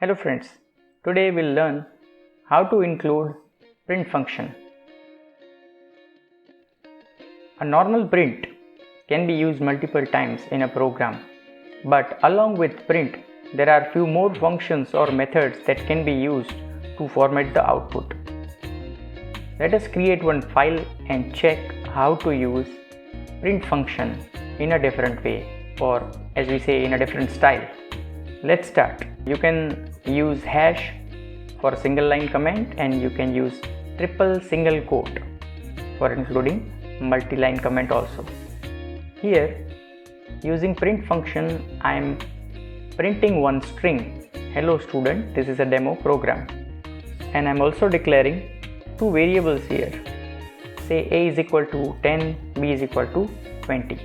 Hello friends, today we'll learn how to include print function. A normal print can be used multiple times in a program, but along with print, there are few more functions or methods that can be used to format the output. Let us create one file and check how to use print function in a different way, or as we say, in a different style. Let's start. You can use hash for single line comment, and you can use triple single quote for including multi-line comment also. Here, using print function, I am printing one string, hello student. This is a demo program, and I am also declaring two variables here. Say a is equal to 10, b is equal to 20,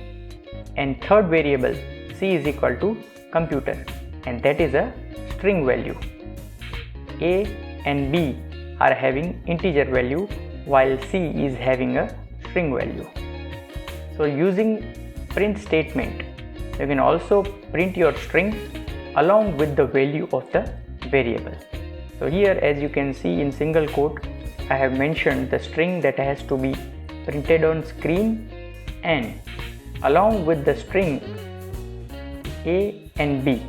and third variable c is equal to computer, and that is a string value. A and b are having integer value while c is having a string value. So using print statement, you can also print your string along with the value of the variable. So here, as you can see in single quote, I have mentioned the string that has to be printed on screen, and along with the string a and b,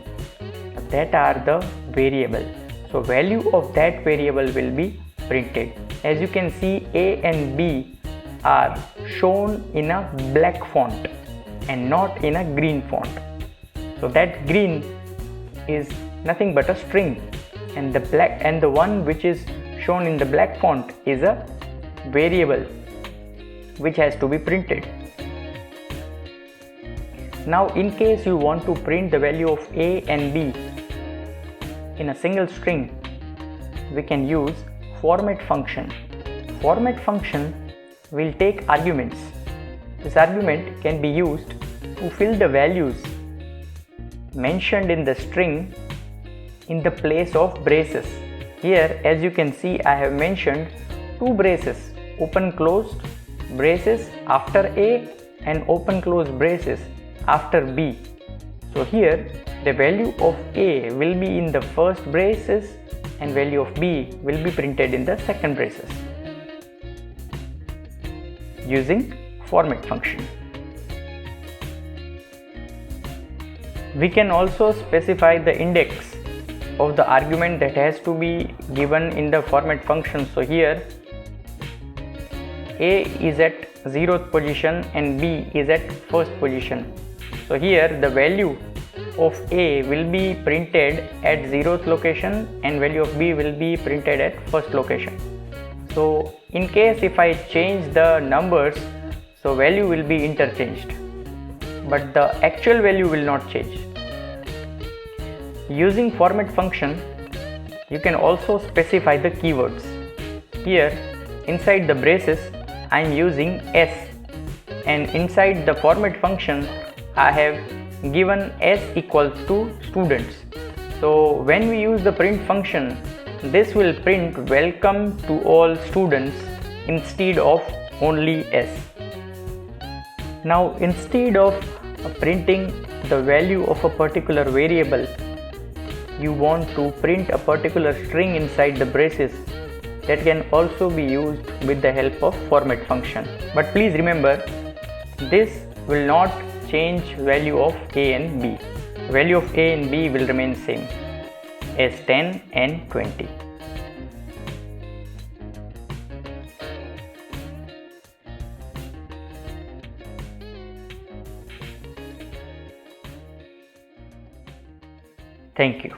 that are the variable. So value of that variable will be printed. As you can see, a and b are shown in a black font and not in a green font. So that green is nothing but a string, and the black and the one which is shown in the black font is a variable which has to be printed. Now in case you want to print the value of a and b in a single string, we can use format function. Format function will take arguments. This argument can be used to fill the values mentioned in the string in the place of braces. Here, as you can see, I have mentioned two braces, open closed braces after a and open closed braces after b. So here the value of a will be in the first braces and value of b will be printed in the second braces using format function. We can also specify the index of the argument that has to be given in the format function. So here a is at 0th position and b is at first position. So here the value of a will be printed at 0th location and value of b will be printed at first location. So in case if I change the numbers, so value will be interchanged, but the actual value will not change. Using format function, you can also specify the keywords. Here inside the braces I am using s, and inside the format function I have given s equals to students. So when we use the print function, this will print welcome to all students instead of only s. Now instead of printing the value of a particular variable, you want to print a particular string inside the braces. That can also be used with the help of format function. But please remember, this will not change value of a and b. Value of a and b will remain same as 10 and 20. Thank you.